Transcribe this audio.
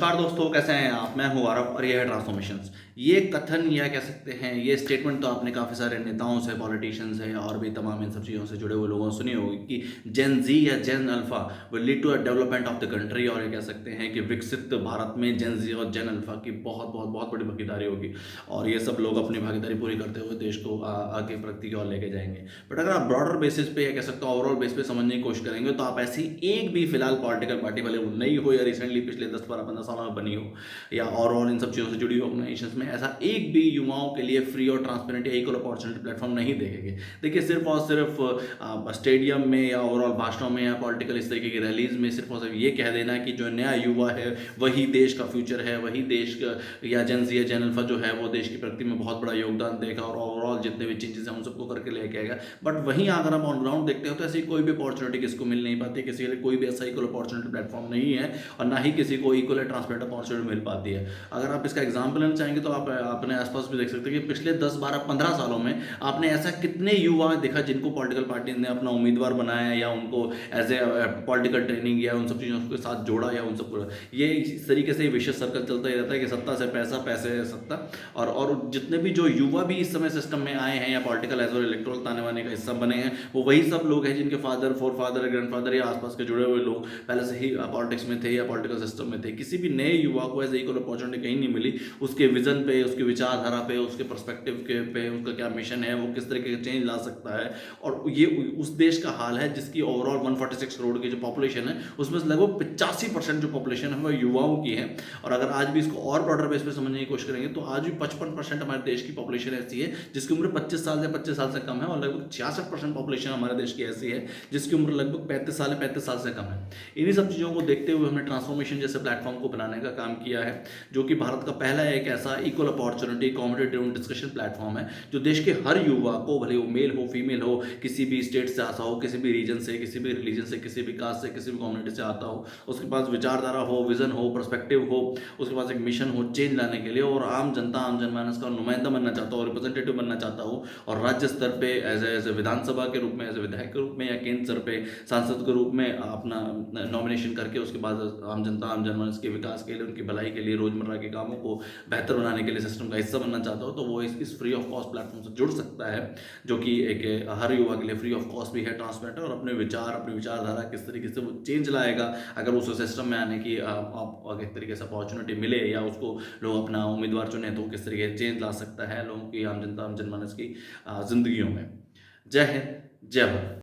नमस्कार दोस्तों, कैसे हैं आप? मैं हूँ आरव और ये है ट्रांसफॉर्मेशंस। ये कथन या कह सकते हैं ये स्टेटमेंट तो आपने काफ़ी सारे नेताओं से, पॉलिटिशियंस से और भी तमाम इन सब चीज़ों से जुड़े हुए लोगों से सुनी होगी कि जेन ज़ी या Gen Alpha will lead to a development of the country. और ये कह सकते हैं कि विकसित भारत में जेन ज़ी और जेन अल्फ़ा की बहुत बहुत बहुत बड़ी भागीदारी होगी और ये सब लोग अपनी भागीदारी पूरी करते हुए देश को आगे प्रगति की ओर लेके जाएंगे। बट अगर आप ब्रॉडर बेसिस पे या कह सकते हो ओवरऑल बेस पे समझने की कोशिश करेंगे तो आप ऐसी एक भी फिलहाल पॉलिटिकल पार्टी वाले वो नई हो या रिसेंटली पिछले 10-12-15 सालों में बनी हो या और इन सब चीज़ों से जुड़ी हुई ऑर्गेनाइजेशंस में ऐसा एक भी युवाओं के लिए फ्री और ट्रांसपेरेंट या इक्वल अपॉर्चुनिटी प्लेटफॉर्म नहीं देखेंगे। देखिए, सिर्फ और सिर्फ स्टेडियम में या ओवरऑल भाषणों में या पॉलिटिकल इस तरीके की रैलीज में सिर्फ और सिर्फ ये कह देना कि जो नया युवा है वही देश का फ्यूचर है, वही देश का या जेन ज़ी या जेन अल्फा जो है वो देश की प्रगति में बहुत बड़ा योगदान देगा और ओवरऑल जितने भी चेंजेस हैं उन सबको करके लेके आएगा। बट वहीं अगर हम ऑन ग्राउंड देखते हो तो ऐसी कोई भी अपॉर्चुनिटी किसको मिल नहीं पाती, किसी के लिए कोई भी ऐसा इक्वल अपॉर्चुनिटी प्लेटफॉर्म नहीं है और ना ही किसी को इक्वल ट्रांसपेरेंट अपॉर्चुनिटी मिल पाती है। अगर आप इसका एग्जाम्पल लेना चाहेंगे तो आप अपने आसपास भी देख सकते हैं कि पिछले 10-12-15 सालों में आपने ऐसा कितने युवा देखा जिनको पॉलिटिकल पार्टी ने अपना उम्मीदवार बनाया या उनको एज ए पॉलिटिकल ट्रेनिंग या उन सब चीज़ों के साथ जोड़ा या उन सब ये इस तरीके से विशेष सर्कल चलता ही रहता है कि सत्ता से पैसा, पैसे से सत्ता। और जितने भी जो युवा भी इस समय सिस्टम में आए हैं या पॉलिटिकल एज वेल इलेक्ट्रोल ताने वाने का हिस्सा बने हैं वो वही सब लोग हैं जिनके फादर, फोर फादर, ग्रैंडफादर या आसपास के जुड़े हुए लोग पहले से ही पॉलिटिक्स में थे या पॉलिटिकल सिस्टम में थे। किसी भी नए युवा को एज इक्वल अपॉर्चुनिटी कहीं नहीं मिली। उसके विजन पे, उसकी विचारधारा पे, उसके पर्सपेक्टिव के पे, उसका क्या मिशन है, वो किस तरीके का चेंज ला सकता है। और ये उस देश का हाल है जिसकी ओवरऑल 146 करोड़ की जो पॉपुलेशन है उसमें से लगभग 85% जो पॉपुलेशन है वह युवाओं की है। और अगर आज भी इसको और ब्रॉडर बेस पे समझने की कोशिश करेंगे तो आज भी 55% हमारे देश की पॉपुलेशन ऐसी है जिसकी उम्र 25 साल से 25 साल से कम है और लगभग 66% पॉपुलेशन हमारे देश की ऐसी है जिसकी उम्र लगभग 35 साल से कम है। इन्हीं सब चीज़ों को देखते हुए हमने ट्रांसफॉर्मेशन जैसे प्लेटफॉर्म को बनाने का काम किया है जो कि भारत का पहला एक ऐसा equal opportunity competitive discussion platform है जो देश के हर युवा को, भले वो मेल हो, फीमेल हो, किसी भी स्टेट से आता हो, किसी भी रीजन से, किसी भी रिलीजन से, किसी भी कास्ट से, किसी भी कम्युनिटी से आता हो, उसके पास विचारधारा हो, विजन हो, पर्सपेक्टिव हो, उसके पास एक मिशन हो चेंज लाने के लिए और आम जनता, आम जनमानस का नुमाइंदा बनना चाहता हो, रिप्रेजेंटेटिव बनना चाहता हो और राज्य स्तर पे एज ए विधानसभा के रूप में, एज ए विधायक के रूप में या केंद्र स्तर पे सांसद के रूप में अपना नॉमिनेशन करके उसके बाद आम जनता, आम जनमानस के विकास के लिए, उनकी भलाई के लिए, रोजमर्रा के कामों को बेहतर बनाने के लिए सिस्टम का हिस्सा बनना चाहता हो तो वो इस फ्री ऑफ कॉस्ट प्लेटफॉर्म से जुड़ सकता है जो कि एक हर युवा के लिए फ्री ऑफ कॉस्ट भी है, ट्रांसपेरेंट है और अपने विचार, अपनी विचारधारा किस तरीके से वो चेंज लाएगा अगर उस सिस्टम में आने की एक तरीके से अपॉर्चुनिटी मिले या उसको लोग अपना उम्मीदवार चुने तो किस तरीके से चेंज ला सकता है लोगों की, आम जनता, आम जनमानस की जिंदगियों में। जय हिंद, जय भारत।